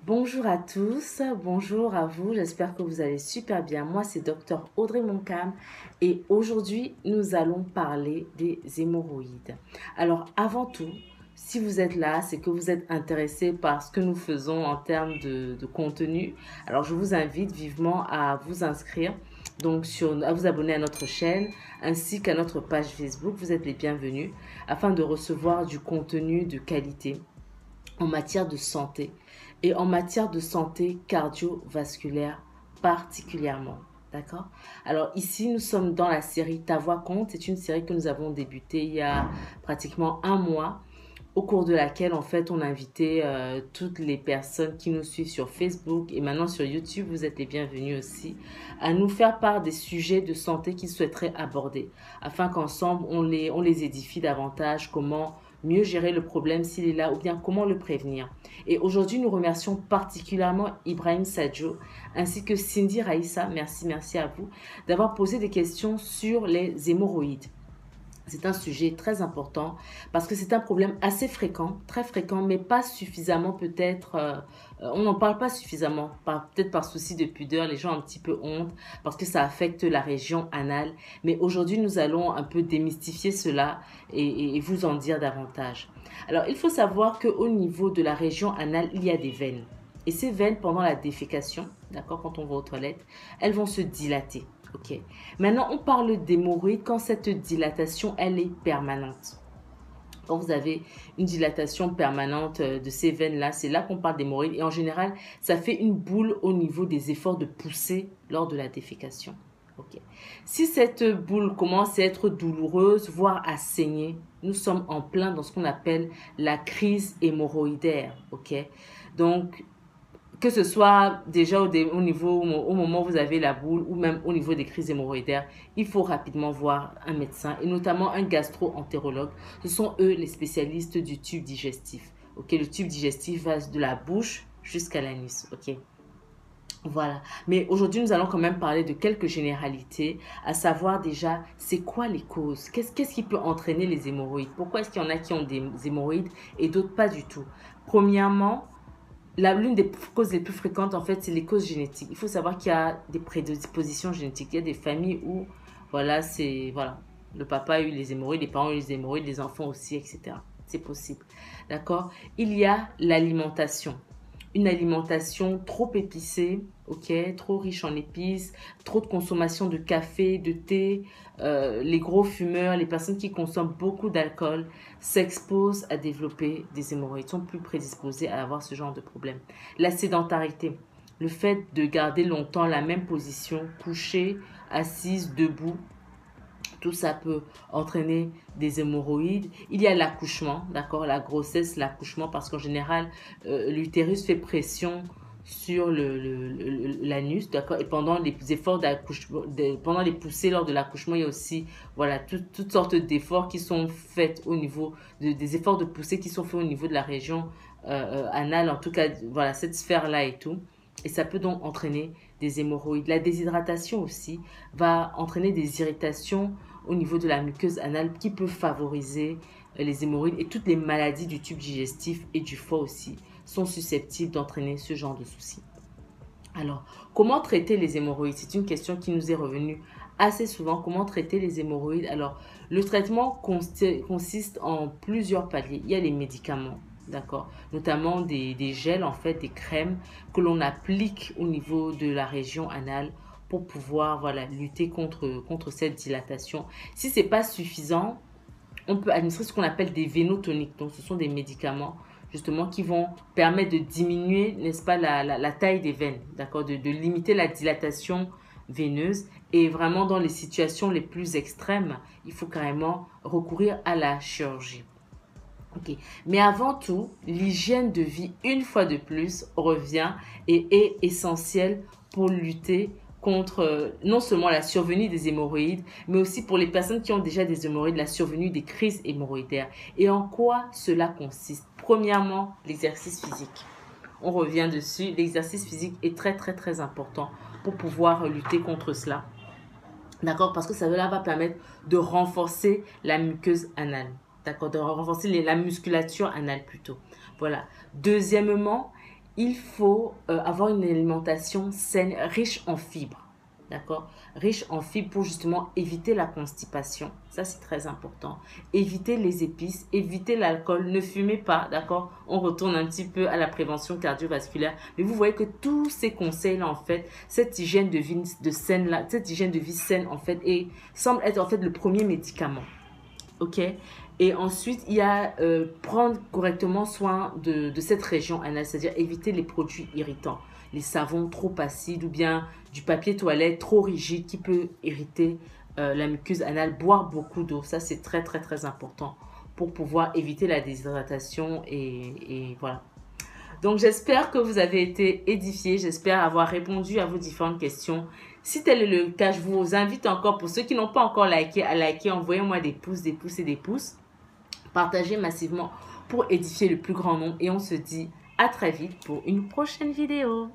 Bonjour à tous, bonjour à vous, j'espère que vous allez super bien. Moi, c'est Docteur Audrey Moncam et aujourd'hui, nous allons parler des hémorroïdes. Alors, avant tout, si vous êtes là, c'est que vous êtes intéressé par ce que nous faisons en termes de contenu. Alors, je vous invite vivement à vous inscrire, à vous abonner à notre chaîne ainsi qu'à notre page Facebook. Vous êtes les bienvenus afin de recevoir du contenu de qualité en matière de santé et en matière de santé cardiovasculaire particulièrement. D'accord? Alors ici, nous sommes dans la série Ta voix compte. C'est une série que nous avons débutée il y a pratiquement un mois, au cours de laquelle, en fait, on a invité toutes les personnes qui nous suivent sur Facebook et maintenant sur YouTube. Vous êtes les bienvenus aussi à nous faire part des sujets de santé qu'ils souhaiteraient aborder afin qu'ensemble, on les édifie davantage. Comment mieux gérer le problème s'il est là ou bien comment le prévenir. Et aujourd'hui, nous remercions particulièrement Ibrahim Sadjo ainsi que Cindy Raïssa, merci à vous, d'avoir posé des questions sur les hémorroïdes. C'est un sujet très important parce que c'est un problème assez fréquent, très fréquent, mais pas suffisamment peut-être, on n'en parle pas suffisamment, peut-être par souci de pudeur, les gens ont un petit peu honte parce que ça affecte la région anale. Mais aujourd'hui, nous allons un peu démystifier cela et vous en dire davantage. Alors, il faut savoir qu'au niveau de la région anale, il y a des veines. Et ces veines, pendant la défécation, d'accord, quand on va aux toilettes, elles vont se dilater. Ok. Maintenant, on parle d'hémorroïdes quand cette dilatation, elle est permanente. Quand vous avez une dilatation permanente de ces veines-là, c'est là qu'on parle d'hémorroïdes. Et en général, ça fait une boule au niveau des efforts de poussée lors de la défécation. Ok. Si cette boule commence à être douloureuse, voire à saigner, nous sommes en plein dans ce qu'on appelle la crise hémorroïdaire. Ok. Donc, que ce soit déjà au niveau, au moment où vous avez la boule ou même au niveau des crises hémorroïdaires, il faut rapidement voir un médecin et notamment un gastro-entérologue. Ce sont eux les spécialistes du tube digestif. Ok, le tube digestif va de la bouche jusqu'à l'anus. Ok. Voilà. Mais aujourd'hui, nous allons quand même parler de quelques généralités, à savoir déjà, c'est quoi les causes? Qu'est-ce qui peut entraîner les hémorroïdes? Pourquoi est-ce qu'il y en a qui ont des hémorroïdes et d'autres pas du tout? Premièrement, l'une des causes les plus fréquentes, en fait, c'est les causes génétiques. Il faut savoir qu'il y a des prédispositions génétiques. Il y a des familles où, voilà, le papa a eu les hémorroïdes, les parents ont eu les hémorroïdes, les enfants aussi, etc. C'est possible. D'accord? Il y a l'alimentation. Une alimentation trop épicée, ok, trop riche en épices, trop de consommation de café, de thé, les gros fumeurs, les personnes qui consomment beaucoup d'alcool s'exposent à développer des hémorroïdes, sont plus prédisposées à avoir ce genre de problème. La sédentarité, le fait de garder longtemps la même position, couchée, assise, debout, tout ça peut entraîner des hémorroïdes. Il y a l'accouchement, d'accord, la grossesse, l'accouchement, parce qu'en général, l'utérus fait pression sur l'anus, d'accord, et pendant les efforts d'accouchement, pendant les poussées lors de l'accouchement, il y a aussi, voilà, toutes sortes d'efforts qui sont faits au niveau, des efforts de poussée qui sont faits au niveau de la région anale, en tout cas, voilà, cette sphère-là et tout. Et ça peut donc entraîner des hémorroïdes. La déshydratation aussi va entraîner des irritations au niveau de la muqueuse anale qui peut favoriser les hémorroïdes et toutes les maladies du tube digestif et du foie aussi sont susceptibles d'entraîner ce genre de soucis. Alors, comment traiter les hémorroïdes? C'est une question qui nous est revenue assez souvent. Comment traiter les hémorroïdes? Alors, le traitement consiste en plusieurs paliers. Il y a les médicaments, d'accord? Notamment des gels, en fait, des crèmes que l'on applique au niveau de la région anale pour pouvoir, voilà, lutter contre cette dilatation. Si ce n'est pas suffisant, on peut administrer ce qu'on appelle des vénotoniques. Donc, ce sont des médicaments justement qui vont permettre de diminuer, n'est-ce pas, la taille des veines, d'accord, de limiter la dilatation veineuse. Et vraiment, dans les situations les plus extrêmes, il faut carrément recourir à la chirurgie. Ok. Mais avant tout, l'hygiène de vie, une fois de plus, revient et est essentielle pour lutter contre non seulement la survenue des hémorroïdes, mais aussi pour les personnes qui ont déjà des hémorroïdes, la survenue des crises hémorroïdaires. Et en quoi cela consiste? Premièrement, l'exercice physique. On revient dessus. L'exercice physique est très important pour pouvoir lutter contre cela. D'accord? Parce que ça va permettre de renforcer la muqueuse anale. D'accord? De renforcer la musculature anale plutôt. Voilà. Deuxièmement, il faut avoir une alimentation saine, riche en fibres. D'accord? Riche en fibres pour justement éviter la constipation. Ça, c'est très important. Éviter les épices, éviter l'alcool, ne fumez pas, d'accord? On retourne un petit peu à la prévention cardiovasculaire. Mais vous voyez que tous ces conseils-là, en fait, cette hygiène de vie saine-là, cette hygiène de vie saine, en fait, semble être en fait le premier médicament. Ok? Et ensuite, il y a prendre correctement soin de cette région anale, c'est-à-dire éviter les produits irritants, les savons trop acides ou bien du papier toilette trop rigide qui peut irriter la muqueuse anale. Boire beaucoup d'eau, ça c'est très très très important pour pouvoir éviter la déshydratation et voilà. Donc, j'espère que vous avez été édifiés. J'espère avoir répondu à vos différentes questions. Si tel est le cas, je vous invite encore, pour ceux qui n'ont pas encore liké, à liker. Envoyez-moi des pouces, des pouces et des pouces. Partagez massivement pour édifier le plus grand nombre. Et on se dit à très vite pour une prochaine vidéo.